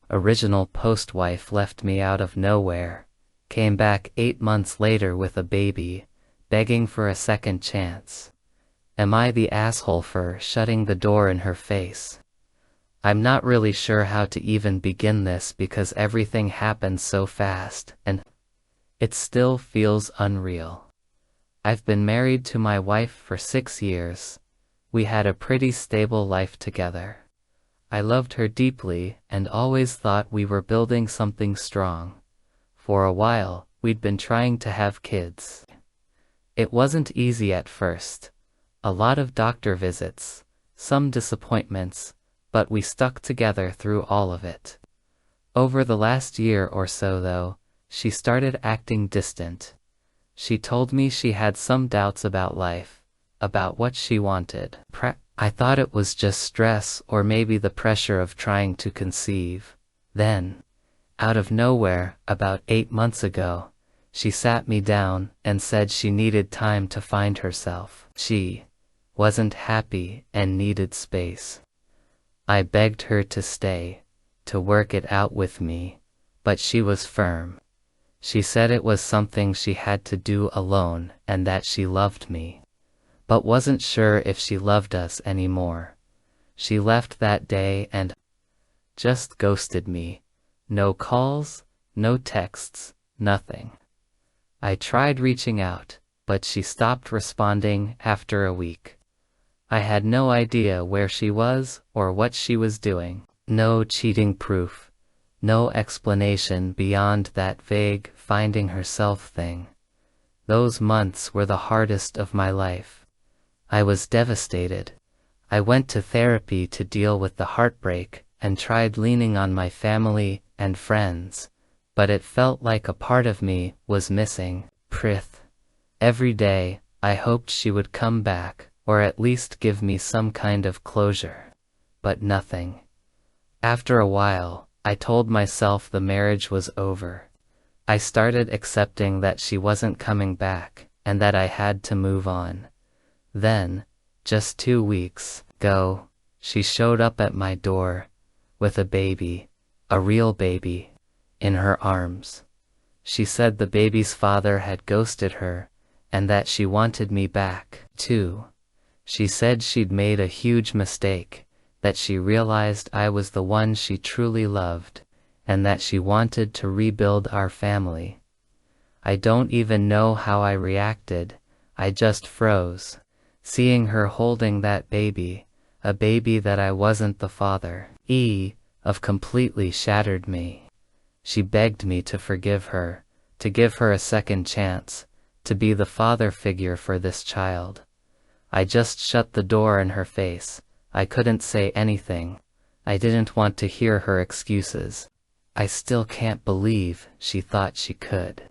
Original post wife left me out of nowhere. Came back 8 months later with a baby, begging for a second chance. Am I the asshole for shutting the door in her face? I'm not really sure how to even begin this because everything happened so fast, and it still feels unreal. I've been married to my wife for 6 years. We had a pretty stable life together. I loved her deeply and always thought we were building something strong. For a while, we'd been trying to have kids. It wasn't easy at first. A lot of doctor visits, some disappointments, but we stuck together through all of it. Over the last year or so though, she started acting distant. She told me she had some doubts about life, about what she wanted. I thought it was just stress or maybe the pressure of trying to conceive. Then, out of nowhere, about 8 months ago, she sat me down and said she needed time to find herself. She wasn't happy and needed space. I begged her to stay, to work it out with me, but she was firm. She said it was something she had to do alone and that she loved me, but wasn't sure if she loved us anymore. She left that day and just ghosted me. No calls, no texts, nothing. I tried reaching out, but she stopped responding after a week. I had no idea where she was or what she was doing. No cheating proof. No explanation beyond that vague finding herself thing. Those months were the hardest of my life. I was devastated. I went to therapy to deal with the heartbreak and tried leaning on my family and friends, but it felt like a part of me was missing. Every day, I hoped she would come back, or at least give me some kind of closure. But nothing. After a while, I told myself the marriage was over. I started accepting that she wasn't coming back, and that I had to move on. Then, just 2 weeks ago, she showed up at my door, with a baby, a real baby, in her arms. She said the baby's father had ghosted her, and that she wanted me back, too. She said she'd made a huge mistake, that she realized I was the one she truly loved, and that she wanted to rebuild our family. I don't even know how I reacted. I just froze, seeing her holding that baby, a baby that I wasn't the father of, completely shattered me. She begged me to forgive her, to give her a second chance, to be the father figure for this child. I just shut the door in her face. I couldn't say anything. I didn't want to hear her excuses. I still can't believe she thought she could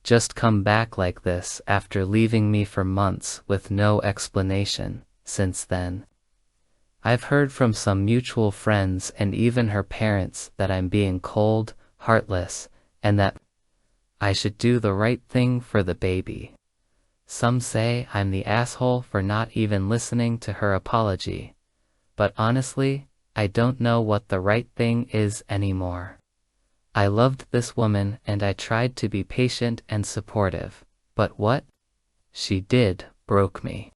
just come back like this after leaving me for months with no explanation. Since then, I've heard from some mutual friends and even her parents that I'm being cold, heartless, and that I should do the right thing for the baby. Some say I'm the asshole for not even listening to her apology. But honestly, I don't know what the right thing is anymore. I loved this woman and I tried to be patient and supportive, but what she did broke me.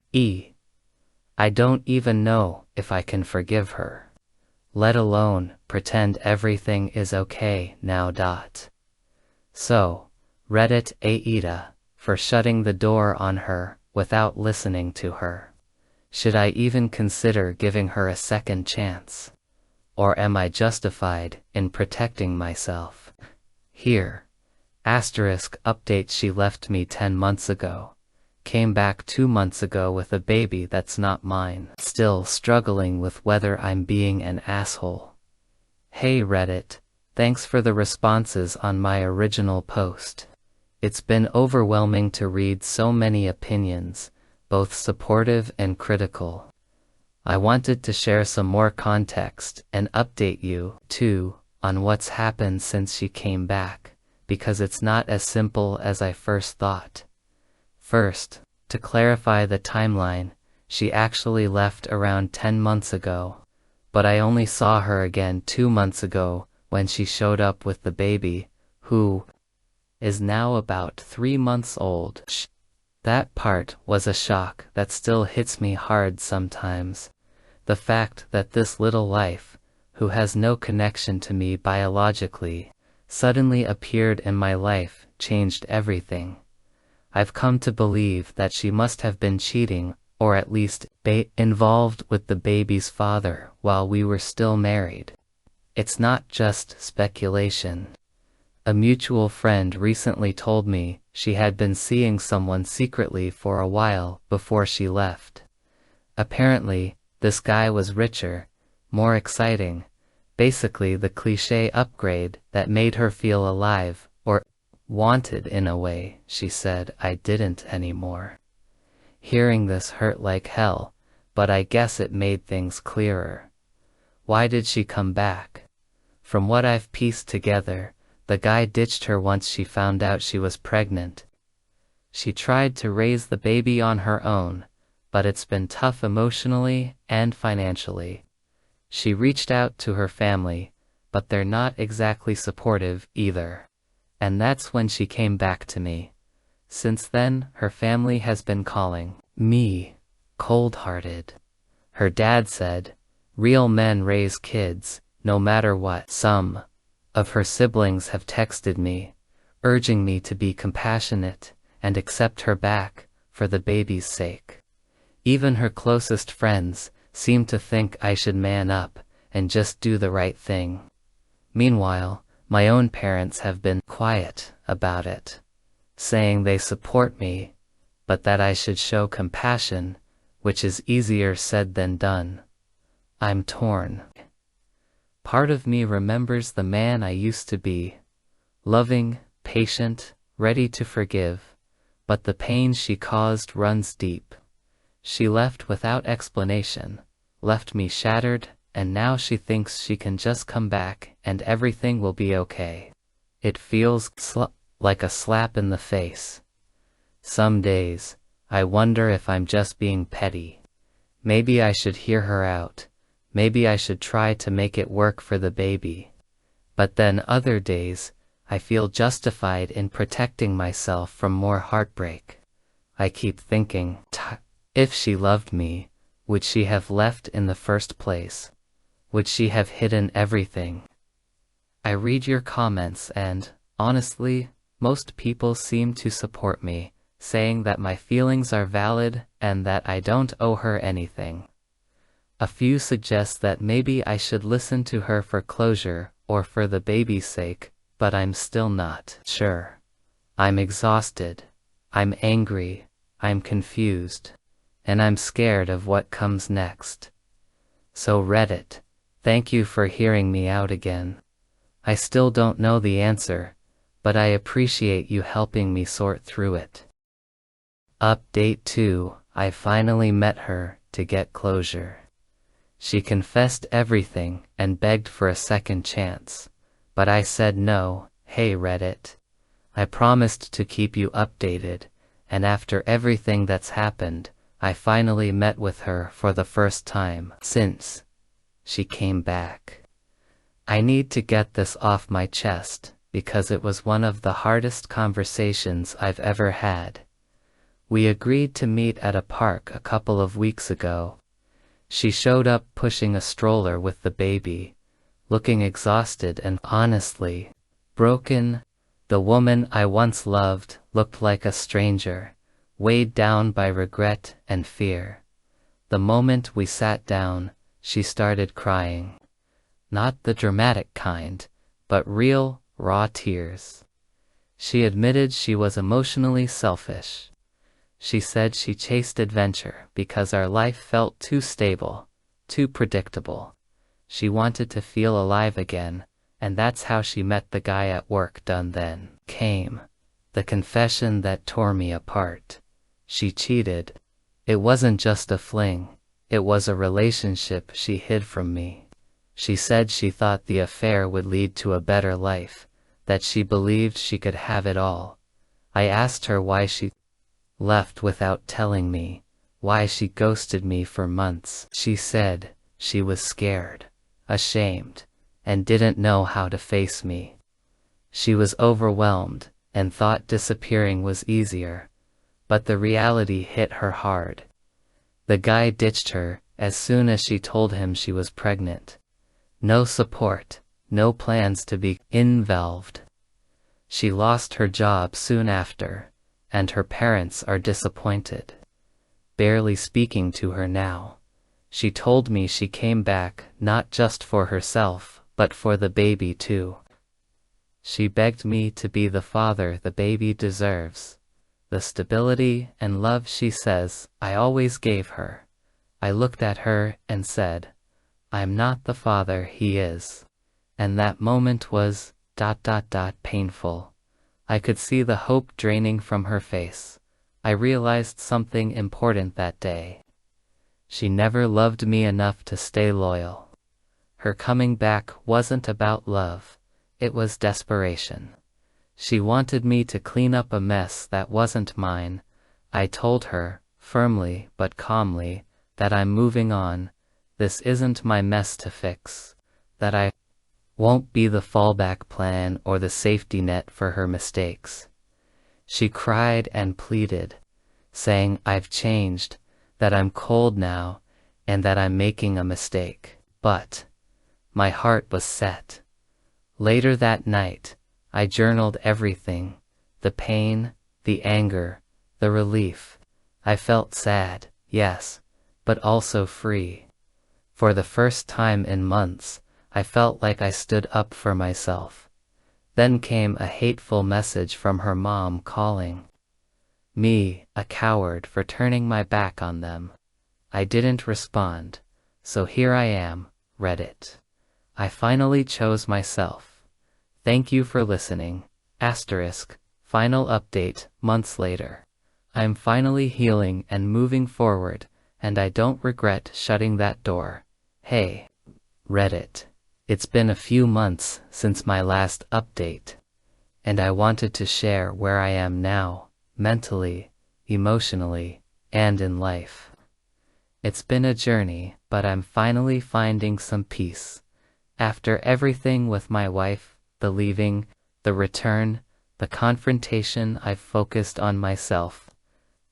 I don't even know if I can forgive her, let alone pretend everything is okay now. So, Reddit aita, for shutting the door on her without listening to her. Should I even consider giving her a second chance? Or am I justified in protecting myself? Here. Update: she left me 10 months ago. Came back 2 months ago with a baby that's not mine. Still struggling with whether I'm being an asshole. Hey Reddit, thanks for the responses on my original post. It's been overwhelming to read so many opinions, both supportive and critical. I wanted to share some more context and update you, too, on what's happened since she came back, because it's not as simple as I first thought. First, to clarify the timeline, she actually left around 10 months ago, but I only saw her again 2 months ago when she showed up with the baby, who is now about 3 months old. That part was a shock that still hits me hard sometimes. The fact that this little life, who has no connection to me biologically, suddenly appeared in my life changed everything. I've come to believe that she must have been cheating, or at least involved with the baby's father while we were still married. It's not just speculation. A mutual friend recently told me she had been seeing someone secretly for a while before she left. Apparently, this guy was richer, more exciting, basically the cliché upgrade that made her feel alive, or wanted in a way she said I didn't anymore. Hearing this hurt like hell, but I guess it made things clearer. Why did she come back? From what I've pieced together, the guy ditched her once she found out she was pregnant. She tried to raise the baby on her own, but it's been tough emotionally and financially. She reached out to her family, but they're not exactly supportive either. And that's when she came back to me. Since then, her family has been calling me cold-hearted. Her dad said, "Real men raise kids, no matter what." Some of her siblings have texted me, urging me to be compassionate and accept her back for the baby's sake. Even her closest friends seem to think I should man up and just do the right thing. Meanwhile, my own parents have been quiet about it, saying they support me, but that I should show compassion, which is easier said than done. I'm torn. Part of me remembers the man I used to be, loving, patient, ready to forgive, but the pain she caused runs deep. She left without explanation, left me shattered, and now she thinks she can just come back and everything will be okay. It feels like a slap in the face. Some days, I wonder if I'm just being petty. Maybe I should hear her out. Maybe I should try to make it work for the baby. But then other days, I feel justified in protecting myself from more heartbreak. I keep thinking, if she loved me, would she have left in the first place? Would she have hidden everything? I read your comments and, honestly, most people seem to support me, saying that my feelings are valid and that I don't owe her anything. A few suggest that maybe I should listen to her for closure or for the baby's sake, but I'm still not sure. I'm exhausted. I'm angry. I'm confused. And I'm scared of what comes next. So Reddit, thank you for hearing me out again. I still don't know the answer, but I appreciate you helping me sort through it. Update 2, I finally met her to get closure. She confessed everything and begged for a second chance, but I said no. Hey Reddit. I promised to keep you updated, and after everything that's happened, I finally met with her for the first time since she came back. I need to get this off my chest because it was one of the hardest conversations I've ever had. We agreed to meet at a park a couple of weeks ago. She showed up pushing a stroller with the baby, looking exhausted and honestly broken. The woman I once loved looked like a stranger, weighed down by regret and fear. The moment we sat down, she started crying. Not the dramatic kind, but real, raw tears. She admitted she was emotionally selfish. She said she chased adventure because our life felt too stable, too predictable. She wanted to feel alive again, and that's how she met the guy at work. Then came the confession that tore me apart. She cheated. It wasn't just a fling, it was a relationship she hid from me. She said she thought the affair would lead to a better life, that she believed she could have it all. I asked her why she left without telling me, why she ghosted me for months. She said she was scared, ashamed, and didn't know how to face me. She was overwhelmed and thought disappearing was easier, but the reality hit her hard. The guy ditched her as soon as she told him she was pregnant. No support, no plans to be involved. She lost her job soon after, and her parents are disappointed. Barely speaking to her now. She told me she came back not just for herself, but for the baby too. She begged me to be the father the baby deserves. The stability and love she says I always gave her. I looked at her and said, I'm not the father he is. And that moment was ... painful. I could see the hope draining from her face. I realized something important that day. She never loved me enough to stay loyal. Her coming back wasn't about love, it was desperation. She wanted me to clean up a mess that wasn't mine. I told her, firmly but calmly, that I'm moving on. This isn't my mess to fix. That I won't be the fallback plan or the safety net for her mistakes. She cried and pleaded, saying I've changed, that I'm cold now, and that I'm making a mistake. But my heart was set. Later that night, I journaled everything, the pain, the anger, the relief. I felt sad, yes, but also free. For the first time in months, I felt like I stood up for myself. Then came a hateful message from her mom calling me a coward for turning my back on them. I didn't respond, so here I am, Reddit. I finally chose myself. Thank you for listening. Final update, months later. I'm finally healing and moving forward, and I don't regret shutting that door. Hey, Reddit. It's been a few months since my last update, and I wanted to share where I am now, mentally, emotionally, and in life. It's been a journey, but I'm finally finding some peace. After everything with my wife, the leaving, the return, the confrontation, I've focused on myself.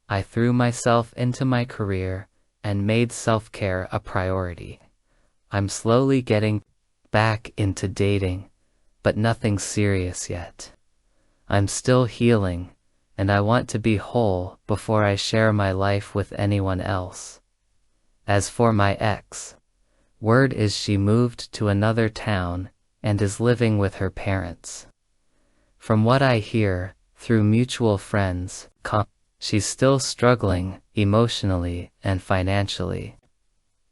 I threw myself into my career and made self-care a priority. I'm slowly getting back into dating, but nothing serious yet. I'm still healing, and I want to be whole before I share my life with anyone else. As for my ex, word is she moved to another town and is living with her parents. From what I hear, through mutual friends, she's still struggling emotionally and financially.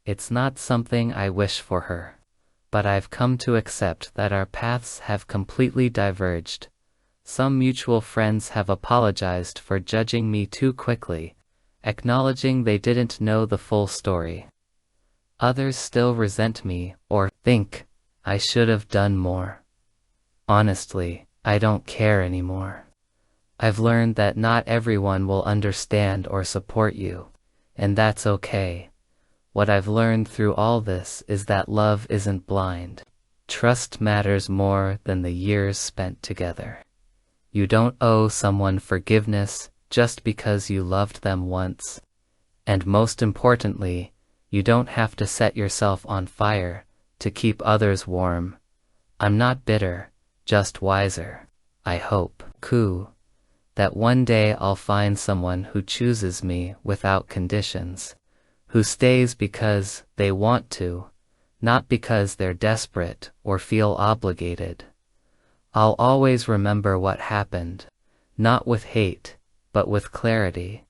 It's not something I wish for her, but I've come to accept that our paths have completely diverged. Some mutual friends have apologized for judging me too quickly, acknowledging they didn't know the full story. Others still resent me or think I should have done more. Honestly, I don't care anymore. I've learned that not everyone will understand or support you, and that's okay. What I've learned through all this is that love isn't blind. Trust matters more than the years spent together. You don't owe someone forgiveness just because you loved them once. And most importantly, you don't have to set yourself on fire to keep others warm. I'm not bitter, just wiser. I hope, that one day I'll find someone who chooses me without conditions, who stays because they want to, not because they're desperate or feel obligated. I'll always remember what happened, not with hate, but with clarity.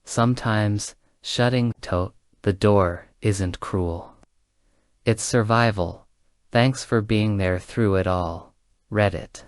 Sometimes, shutting the door isn't cruel. It's survival. Thanks for being there through it all, Reddit.